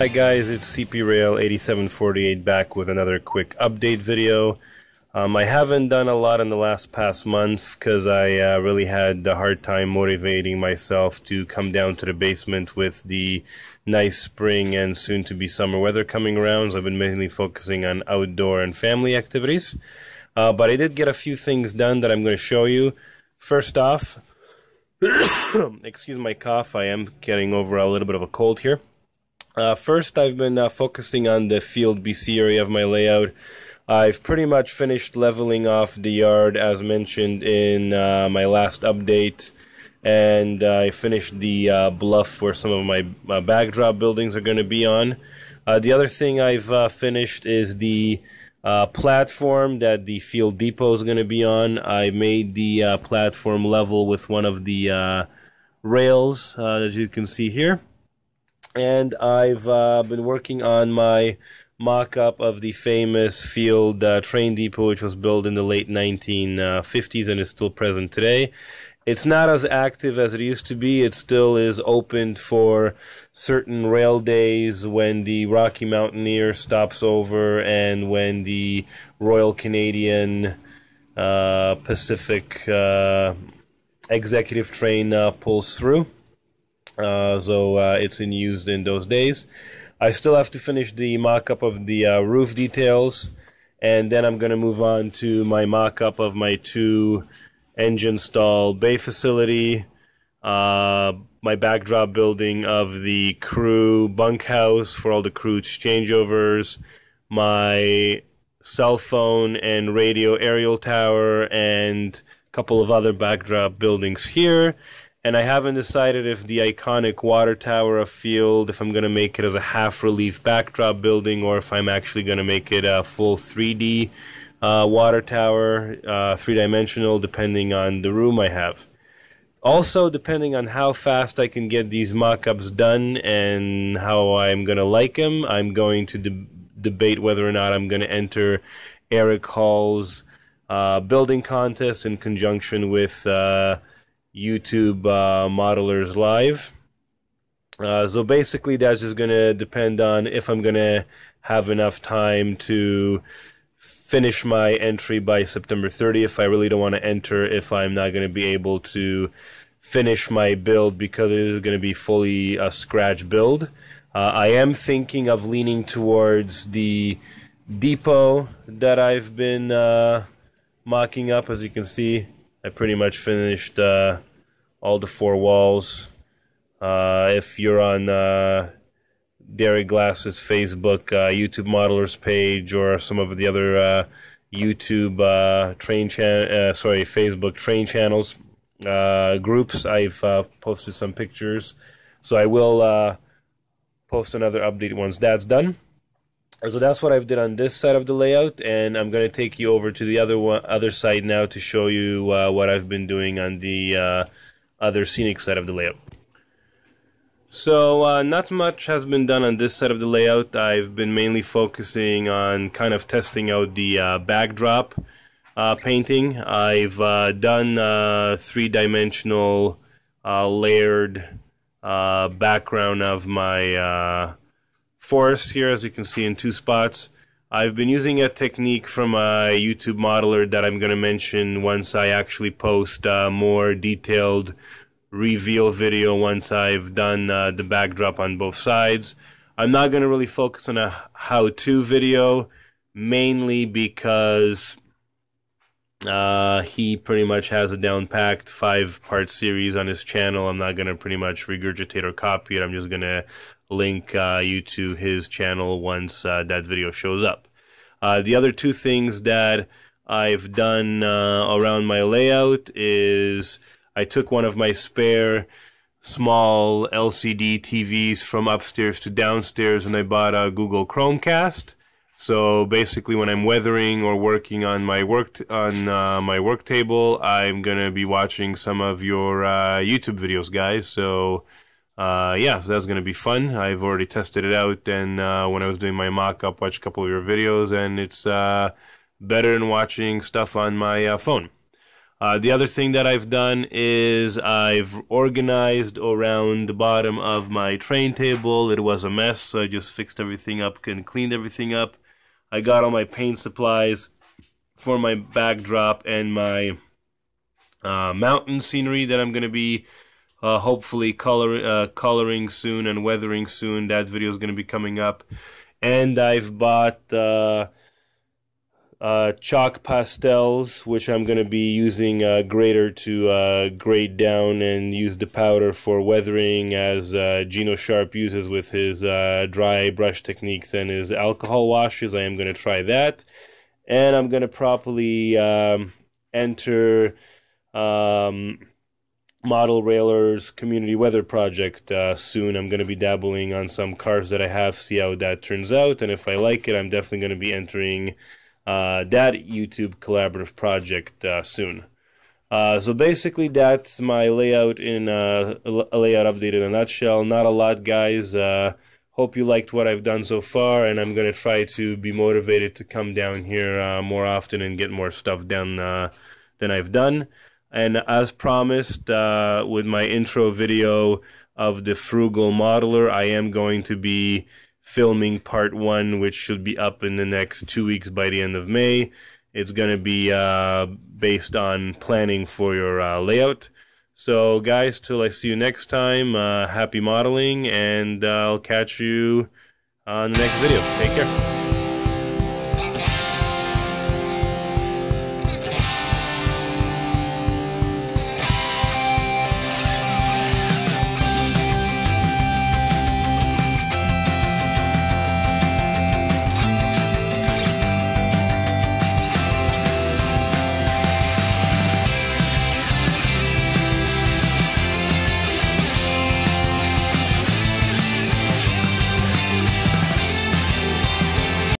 Hi guys, it's CPRail8748 back with another quick update video. I haven't done a lot in the past month because I really had a hard time motivating myself to come down to the basement with the nice spring and soon to be summer weather coming around. So I've been mainly focusing on outdoor and family activities. But I did get a few things done that I'm going to show you. First off, excuse my cough, I am getting over a little bit of a cold here. First, I've been focusing on the field BC area of my layout. I've pretty much finished leveling off the yard as mentioned in my last update, and I finished the bluff where some of my backdrop buildings are going to be on. The other thing I've finished is the platform that the field depot is going to be on. I made the platform level with one of the rails, as you can see here. And I've been working on my mock-up of the famous field train depot, which was built in the late 1950s and is still present today. It's not as active as it used to be. It still is open for certain rail days when the Rocky Mountaineer stops over and when the Royal Canadian Pacific executive train pulls through. So it's in use in those days. I still have to finish the mock-up of the roof details, and then I'm going to move on to my mock-up of my 2 engine stall bay facility, my backdrop building of the crew bunkhouse for all the crew changeovers, my cell phone and radio aerial tower, and a couple of other backdrop buildings here. And I haven't decided if the iconic water tower of field, if I'm going to make it as a half-relief backdrop building or if I'm actually going to make it a full 3D water tower, 3-dimensional, depending on the room I have. Also, depending on how fast I can get these mock-ups done and how I'm going to like them, I'm going to debate whether or not I'm going to enter Eric Hall's building contest in conjunction with YouTube Modelers Live. So basically that's just going to depend on if I'm going to have enough time to finish my entry by September 30th. I really don't want to enter if I'm not going to be able to finish my build because it is going to be fully a scratch build. I am thinking of leaning towards the depot that I've been mocking up. As you can see, I pretty much finished all the 4 walls. If you're on Derek Glass's Facebook, YouTube Modelers page, or some of the other YouTube Facebook train channels groups, I've posted some pictures. So I will post another update once that's done. So that's what I've did on this side of the layout, and I'm going to take you over to the other side now to show you what I've been doing on the other scenic side of the layout. So not much has been done on this side of the layout. I've been mainly focusing on kind of testing out the backdrop painting. I've done 3-dimensional layered background of my forest here, as you can see, in 2 spots. I've been using a technique from a YouTube modeler that I'm going to mention once I actually post more detailed reveal video once I've done the backdrop on both sides. I'm not going to really focus on a how-to video, mainly because he pretty much has a down-packed 5-part series on his channel. I'm not going to pretty much regurgitate or copy it. I'm just going to link you to his channel once that video shows up. The other 2 things that I've done around my layout is I took one of my spare small LCD TVs from upstairs to downstairs and I bought a Google Chromecast. So basically when I'm weathering or working on my work table, I'm going to be watching some of your YouTube videos, guys. So yeah, so that's going to be fun. I've already tested it out, and when I was doing my mock-up, watched a couple of your videos, and it's better than watching stuff on my phone. The other thing that I've done is I've organized around the bottom of my train table. It was a mess, so I just fixed everything up and cleaned everything up. I got all my paint supplies for my backdrop and my mountain scenery that I'm going to be hopefully coloring soon and weathering soon. That video is going to be coming up. And I've bought chalk pastels, which I'm going to be using a grater to grate down and use the powder for weathering, as Gino Sharp uses with his dry brush techniques and his alcohol washes. I am going to try that. And I'm going to properly enter Model Railer's community weather project soon. I'm going to be dabbling on some cars that I have, see how that turns out, and if I like it, I'm definitely going to be entering that YouTube collaborative project soon. So basically that's my layout in a layout update in a nutshell. Not a lot, guys. Hope you liked what I've done so far, and I'm going to try to be motivated to come down here more often and get more stuff done than I've done. And as promised, with my intro video of the Frugal Modeler, I am going to be filming part 1, which should be up in the next 2 weeks by the end of May. It's going to be based on planning for your layout. So guys, till I see you next time, happy modeling, and I'll catch you on the next video. Take care.